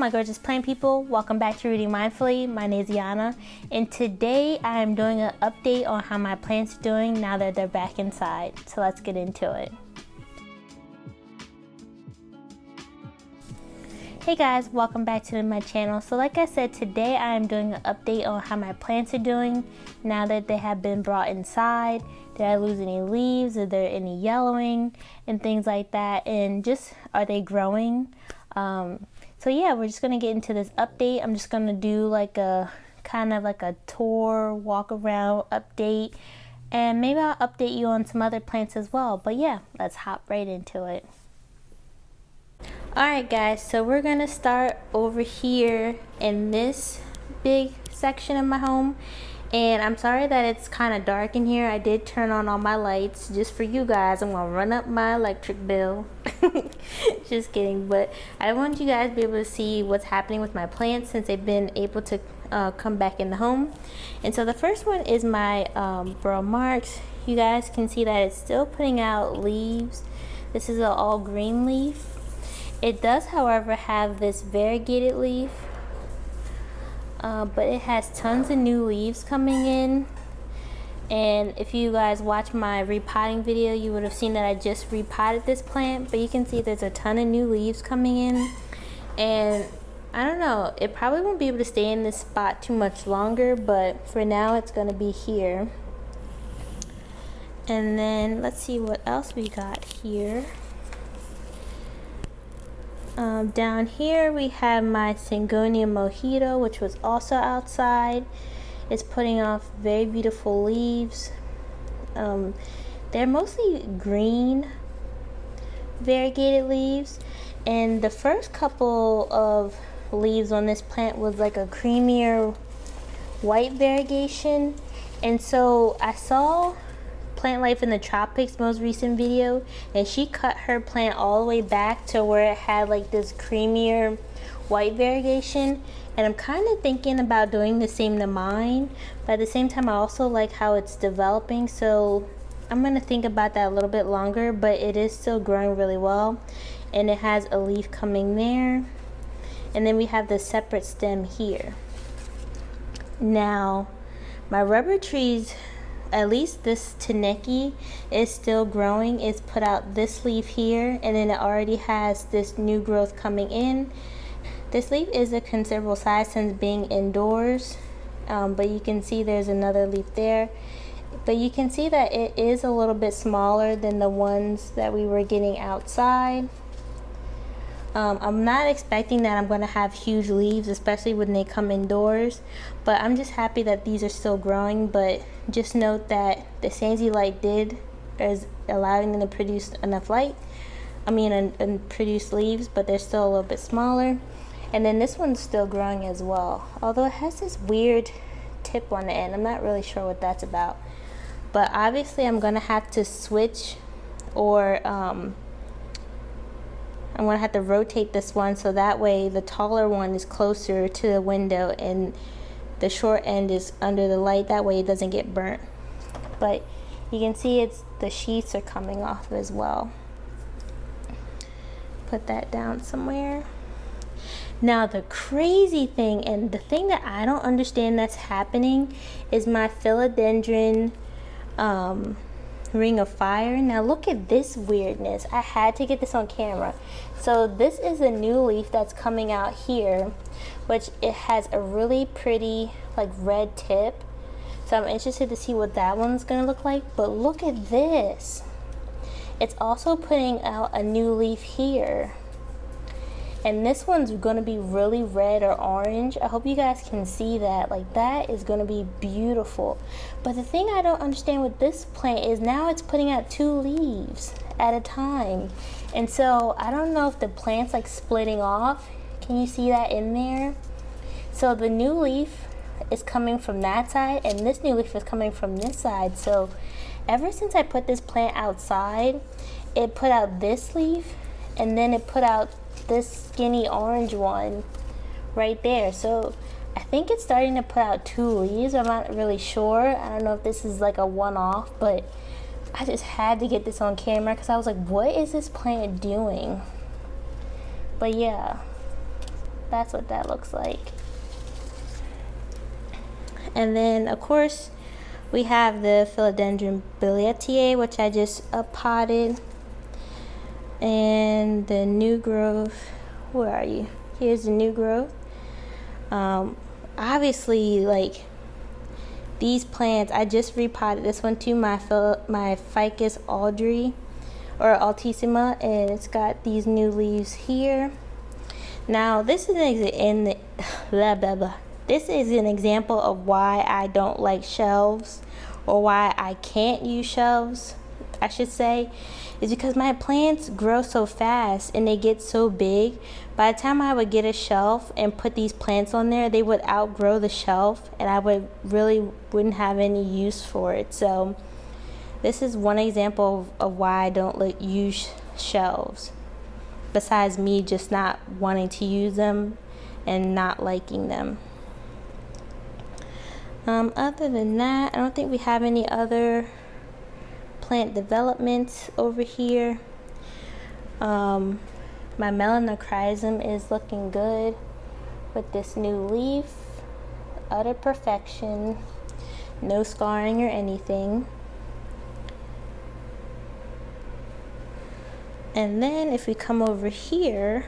my gorgeous plant people, welcome back to Rooting Mindfully. My name is Yana, and today I am doing an update on how my plants are doing now that they're back inside. So let's get into it. Hey guys, welcome back to my channel. So like I said, today I am doing an update on how my plants are doing now that they have been brought inside. Did I lose any leaves? Is there any yellowing and things like that? And just, are they growing? So yeah, we're just gonna get into this update. I'm just gonna do like a kind of like a tour, walk around update, and maybe I'll update you on some other plants as well. But yeah, let's hop right into it. Alright guys, so we're gonna start over here in this big section of my home. And I'm sorry that it's kind of dark in here. I did turn on all my lights just for you guys. I'm gonna run up my electric bill. Just kidding, but I want you guys to be able to see what's happening with my plants since they've been able to come back in the home. And so the first one is my burl marks. You guys can see that it's still putting out leaves. This is an all green leaf. It does, however, have this variegated leaf. But it has tons of new leaves coming in, and if you guys watch my repotting video, you would have seen that I just repotted this plant. But you can see there's a ton of new leaves coming in, and I don't know, it probably won't be able to stay in this spot too much longer, but for now it's going to be here. And then let's see what else we got here. Down here we have my Syngonium mojito, which was also outside. It's putting off very beautiful leaves. They're mostly green variegated leaves, and the first couple of leaves on this plant was like a creamier white variegation. And so I saw Plant Life in the Tropics most recent video, and she cut her plant all the way back to where it had like this creamier white variegation, and I'm kind of thinking about doing the same to mine, but at the same time I also like how it's developing, so I'm gonna think about that a little bit longer. But it is still growing really well, and it has a leaf coming there, and then we have the separate stem here. Now my rubber trees, at least this Taneki, is still growing. It's put out this leaf here, and then it already has this new growth coming in. This leaf is a considerable size since being indoors, but you can see there's another leaf there. But you can see that it is a little bit smaller than the ones that we were getting outside. I'm not expecting that I'm going to have huge leaves, especially when they come indoors, but I'm just happy that these are still growing. But just note that the ZZ light is allowing them to produce enough light, and produce leaves, but they're still a little bit smaller. And then this one's still growing as well, although it has this weird tip on the end. I'm not really sure what that's about, but obviously I'm going to have to switch, or I'm going to have to rotate this one so that way the taller one is closer to the window and the short end is under the light. That way it doesn't get burnt. But you can see the sheaths are coming off as well. Put that down somewhere. Now the crazy thing, and the thing that I don't understand that's happening, is my philodendron ring of fire. Now look at this weirdness. I had to get this on camera. So this is a new leaf that's coming out here, which it has a really pretty like red tip. So I'm interested to see what that one's gonna look like. But look at this. It's also putting out a new leaf here, and this one's gonna be really red or orange. I hope you guys can see that. Like, that is gonna be beautiful. But the thing I don't understand with this plant is now it's putting out 2 leaves at a time. And so I don't know if the plant's like splitting off. Can you see that in there? So the new leaf is coming from that side, and this new leaf is coming from this side. So ever since I put this plant outside, it put out this leaf, and then it put out this skinny orange one right there. So I think it's starting to put out 2 leaves. I'm not really sure. I don't know if this is like a one-off, but I just had to get this on camera because I was like, what is this plant doing? But yeah, that's what that looks like. And then of course we have the philodendron biliaceae, which I just potted, and the new growth. Where are you? Here's the new growth. Obviously, like, these plants, I just repotted this one to my ficus Audrey or altissima, and it's got these new leaves here. Now this is this is an example of why I don't like shelves, or why I can't use shelves, I should say, is because my plants grow so fast and they get so big. By the time I would get a shelf and put these plants on there, they would outgrow the shelf and I wouldn't have any use for it. So this is one example of why I don't use shelves, besides me just not wanting to use them and not liking them. Other than that, I don't think we have any other plant development over here. My melanochrysum is looking good with this new leaf. Utter perfection, no scarring or anything. And then if we come over here,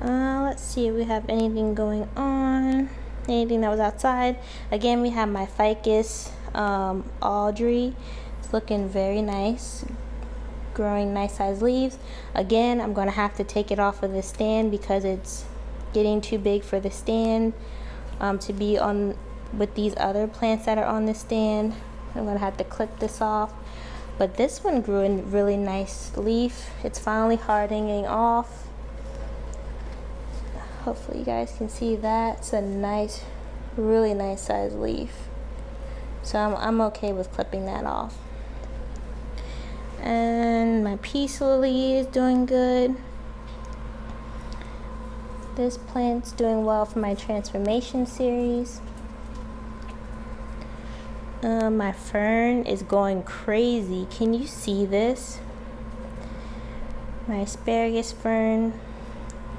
let's see if we have anything going on, anything that was outside. Again, we have my ficus Audrey. It's looking very nice, growing nice sized leaves. Again, I'm going to have to take it off of the stand because it's getting too big for the stand to be on with these other plants that are on the stand. I'm going to have to clip this off. But this one grew a really nice leaf. It's finally hardening off. Hopefully you guys can see that. It's a nice, really nice sized leaf. So I'm okay with clipping that off. And my peace lily is doing good. This plant's doing well for my transformation series. My fern is going crazy. Can you see this? My asparagus fern,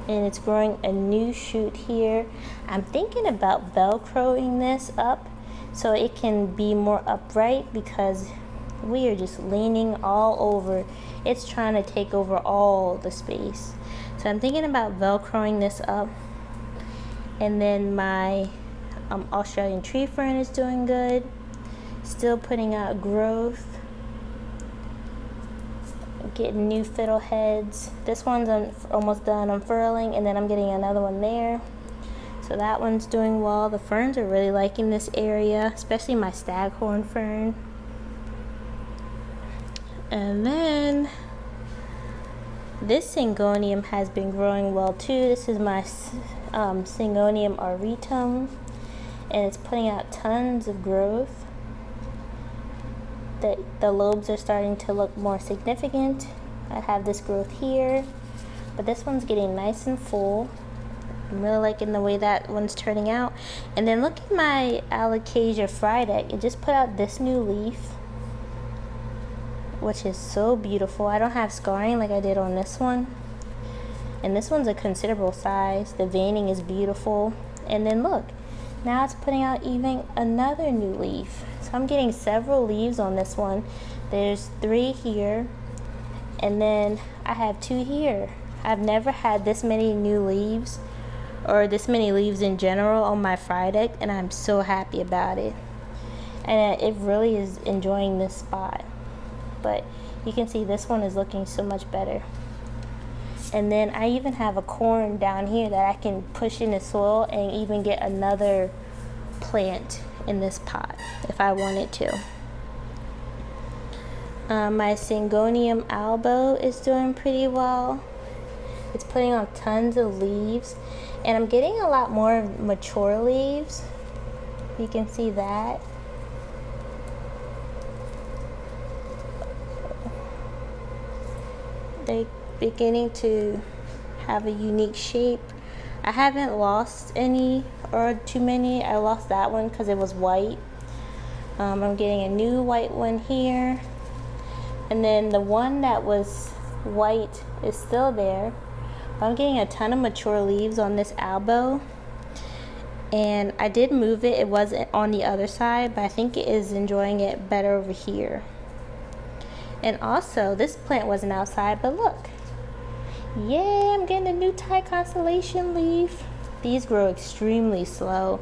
and it's growing a new shoot here. I'm thinking about velcroing this up so it can be more upright, because we are just leaning all over. It's trying to take over all the space. So I'm thinking about velcroing this up. And then my Australian tree fern is doing good, still putting out growth, getting new fiddle heads. This one's almost done unfurling, and then I'm getting another one there. So that one's doing well. The ferns are really liking this area, especially my staghorn fern. And then this syngonium has been growing well too. This is my Syngonium auritum, and it's putting out tons of growth. The lobes are starting to look more significant. I have this growth here, but this one's getting nice and full. I'm really liking the way that one's turning out. And then look at my Alocasia Frydek. It just put out this new leaf, which is so beautiful. I don't have scarring like I did on this one. And this one's a considerable size. The veining is beautiful. And then look, now it's putting out even another new leaf. So I'm getting several leaves on this one. There's 3 here, and then I have 2 here. I've never had this many new leaves, or this many leaves in general, on my Frydek, and I'm so happy about it. And it really is enjoying this spot. But you can see this one is looking so much better. And then I even have a corn down here that I can push in the soil and even get another plant in this pot if I wanted to. My Syngonium albo is doing pretty well. It's putting on tons of leaves, and I'm getting a lot more mature leaves. You can see that. They're beginning to have a unique shape. I haven't lost any or too many. I lost that one because it was white. I'm getting a new white one here, and then the one that was white is still there, I'm getting a ton of mature leaves on this elbow, and I did move it. It wasn't on the other side, but I think it is enjoying it better over here. And also, this plant wasn't outside, but look. Yay, I'm getting a new Thai constellation leaf. These grow extremely slow,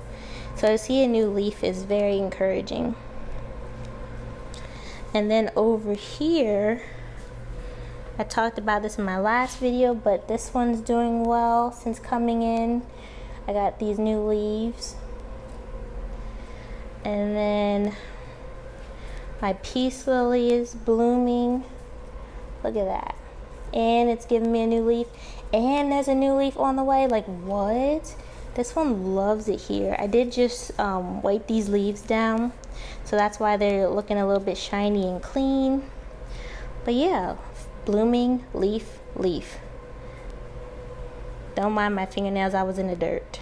so to see a new leaf is very encouraging. And then over here, I talked about this in my last video, but this one's doing well since coming in. I got these new leaves. And then my peace lily is blooming. Look at that. And it's giving me a new leaf. And there's a new leaf on the way. Like, what? This one loves it here. I did just wipe these leaves down, so that's why they're looking a little bit shiny and clean. But yeah, blooming leaf, leaf. Don't mind my fingernails, I was in the dirt.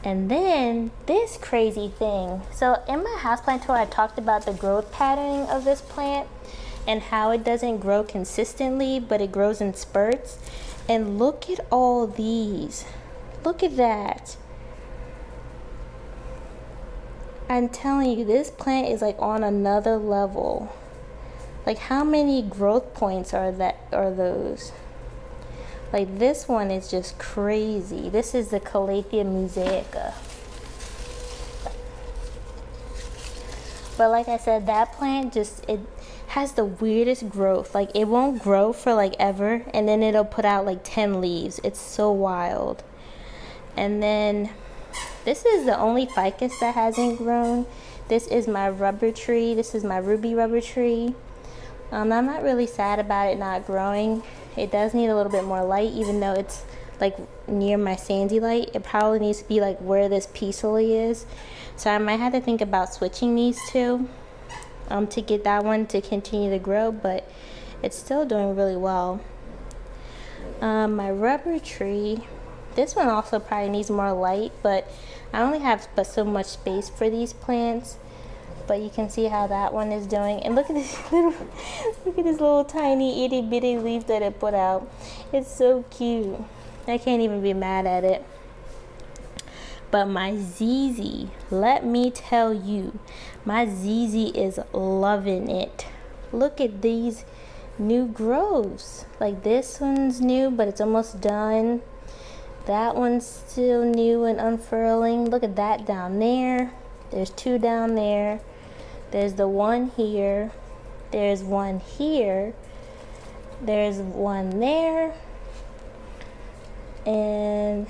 And then this crazy thing. So in my houseplant tour, I talked about the growth patterning of this plant and how it doesn't grow consistently, but it grows in spurts. And look at all these. Look at that. I'm telling you, this plant is like on another level. Like, how many growth points are those? Like, this one is just crazy. This is the Calathea mosaica. But like I said, that plant it has the weirdest growth. Like, it won't grow for like ever, and then it'll put out like 10 leaves. It's so wild. And then this is the only ficus that hasn't grown. This is my rubber tree. This is my ruby rubber tree. I'm not really sad about it not growing. It does need a little bit more light, even though it's like near my sandy light. It probably needs to be like where this peace lily is. So I might have to think about switching these two to get that one to continue to grow, but it's still doing really well. My rubber tree, this one also probably needs more light, but I only have but so much space for these plants. But you can see how that one is doing. And look at this little tiny itty bitty leaf that it put out. It's so cute. I can't even be mad at it. But my ZZ, let me tell you, my ZZ is loving it. Look at these new growths. Like, this one's new, but it's almost done. That one's still new and unfurling. Look at that down there. There's two down there. There's the one here. There's one here. There's one there. And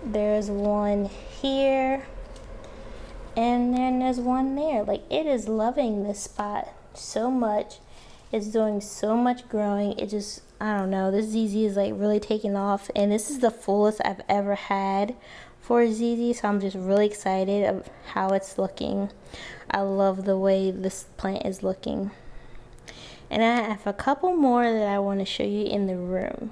there's one here. And then there's one there. Like, it is loving this spot so much. It's doing so much growing. It just, I don't know, this ZZ is like really taking off. And this is the fullest I've ever had for ZZ, so I'm just really excited of how it's looking. I love the way this plant is looking. And I have a couple more that I want to show you in the room.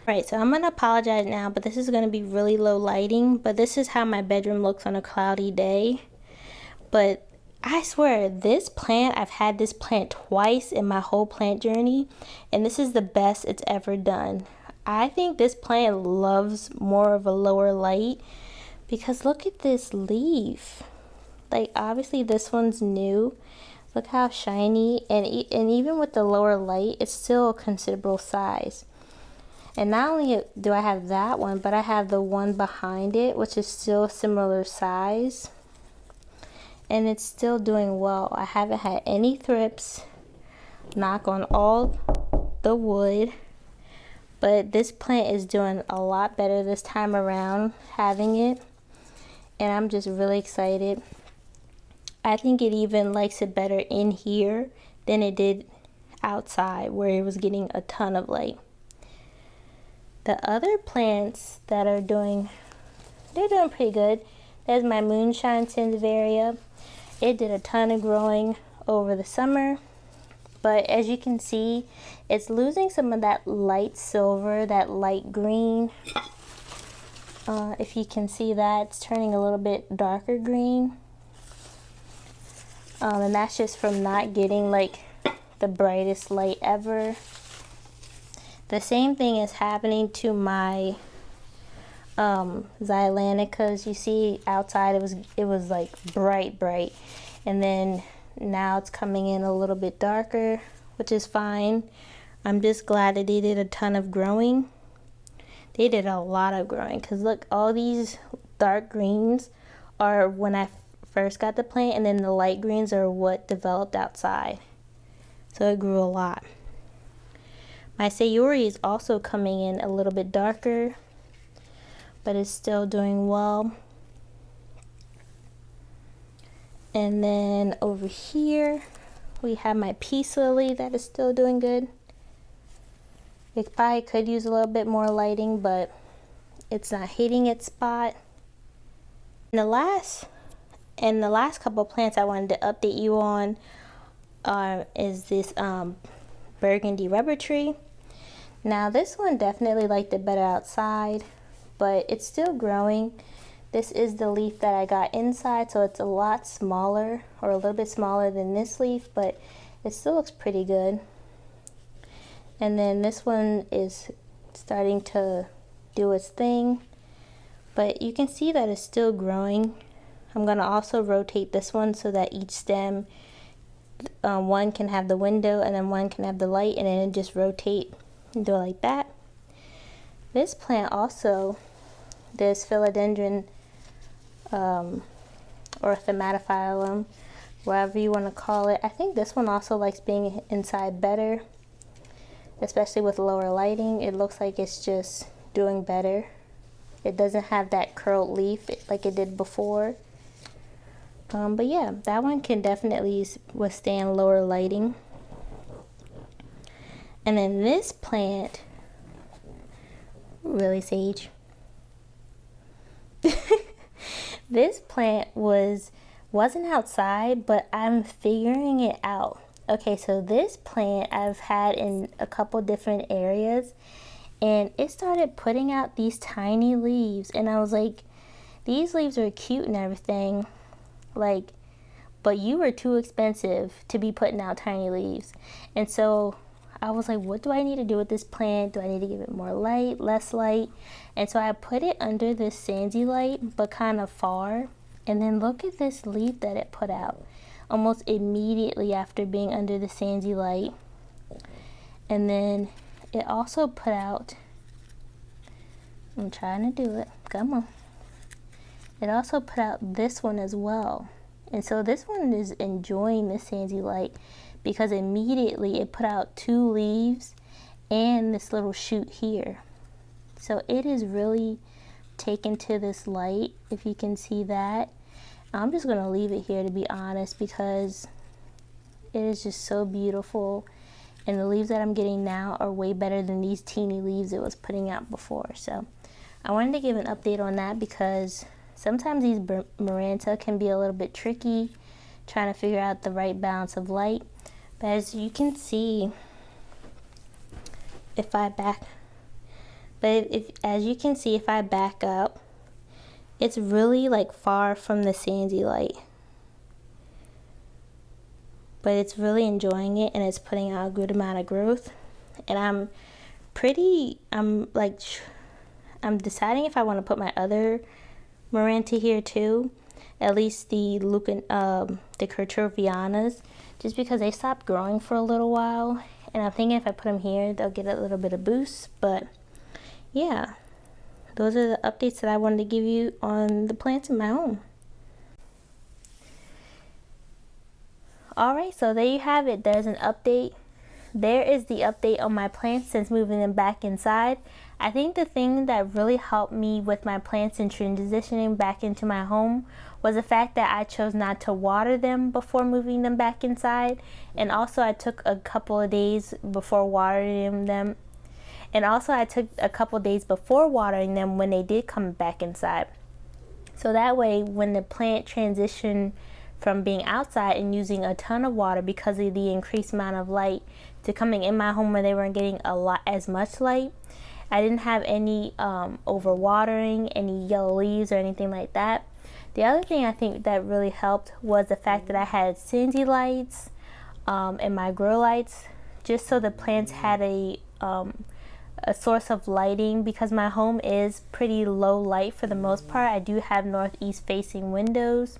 Alright, so I'm going to apologize now, but this is going to be really low lighting, but this is how my bedroom looks on a cloudy day. But I swear, this plant, I've had this plant twice in my whole plant journey, and this is the best it's ever done. I think this plant loves more of a lower light, because look at this leaf. Like, obviously this one's new. Look how shiny, and even with the lower light, it's still a considerable size. And not only do I have that one, but I have the one behind it, which is still similar size. And it's still doing well. I haven't had any thrips. Knock on all the wood. But this plant is doing a lot better this time around having it. And I'm just really excited. I think it even likes it better in here than it did outside, where it was getting a ton of light. The other plants that are doing, they're doing pretty good. There's my moonshine Sansevieria. It did a ton of growing over the summer. But as you can see, it's losing some of that light silver, that light green. If you can see that, it's turning a little bit darker green. And that's just from not getting like the brightest light ever. The same thing is happening to my Xylanicas. You see outside it was like bright, and then now it's coming in a little bit darker, which is fine. I'm just glad that they did a ton of growing. They did a lot of growing, because look, all these dark greens are when I first got the plant, and then the light greens are what developed outside. So it grew a lot. My Sayuri is also coming in a little bit darker, but it's still doing well. And then over here we have my peace lily that is still doing good. It probably could use a little bit more lighting, but it's not hitting its spot. And the last couple of plants I wanted to update you on is this burgundy rubber tree. Now this one definitely liked it better outside, but it's still growing. This is the leaf that I got inside, so it's a lot smaller, or a little bit smaller than this leaf, but it still looks pretty good. And then this one is starting to do its thing, but you can see that it's still growing. I'm going to also rotate this one so that each stem, one can have the window and then one can have the light, and then just rotate and do it like that. This plant also, this philodendron or thaumatophyllum, whatever you want to call it, I think this one also likes being inside better, especially with lower lighting. It looks like it's just doing better. It doesn't have that curled leaf like it did before. But yeah, that one can definitely withstand lower lighting. And then this plant, really, Sage? This plant wasn't outside, but I'm figuring it out. Okay, so this plant I've had in a couple different areas, and it started putting out these tiny leaves, and I was like, these leaves are cute and everything, like, but you were too expensive to be putting out tiny leaves. And so I was like, what do I need to do with this plant? Do I need to give it more light, less light? And so I put it under this Sandy light, but kind of far. And then look at this leaf that it put out almost immediately after being under the Sandy light. And then it also put out, I'm trying to do it, come on. It also put out this one as well. And so this one is enjoying the Sandy light, because immediately it put out 2 leaves and this little shoot here. So it is really taken to this light, if you can see that. I'm just going to leave it here, to be honest, because it is just so beautiful. And the leaves that I'm getting now are way better than these teeny leaves it was putting out before. So I wanted to give an update on that, because sometimes these Maranta can be a little bit tricky trying to figure out the right balance of light. But as you can see, if I back up, it's really like far from the Sandy light. But it's really enjoying it, and it's putting out a good amount of growth. And I'm deciding if I want to put my other Maranta here too, at least the Kerchovianas, just because they stopped growing for a little while, and I'm thinking if I put them here, they'll get a little bit of boost. But yeah, those are the updates that I wanted to give you on the plants in my home. Alright, so there you have it. There's an update. There is the update on my plants since moving them back inside. I think the thing that really helped me with my plants and transitioning back into my home was the fact that I chose not to water them before moving them back inside. And also I took a couple of days before watering them. And also I took a couple of days before watering them when they did come back inside. So that way, when the plant transitioned from being outside and using a ton of water because of the increased amount of light to coming in my home where they weren't getting as much light, I didn't have any overwatering, any yellow leaves or anything like that. The other thing I think that really helped was the fact that I had Sandy lights and my grow lights, just so the plants had a a source of lighting because my home is pretty low light for the most part. I do have northeast facing windows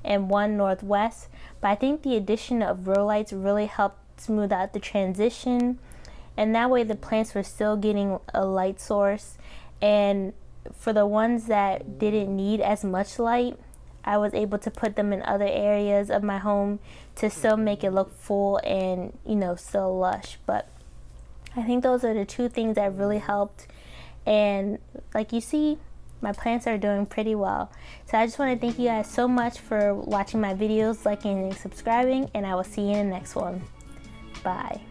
and one northwest, but I think the addition of row lights really helped smooth out the transition, and that way the plants were still getting a light source. And for the ones that didn't need as much light, I was able to put them in other areas of my home to still make it look full and, you know, still lush. But I think those are the two things that really helped. And like you see, my plants are doing pretty well. So I just want to thank you guys so much for watching my videos, liking and subscribing, and I will see you in the next one. Bye.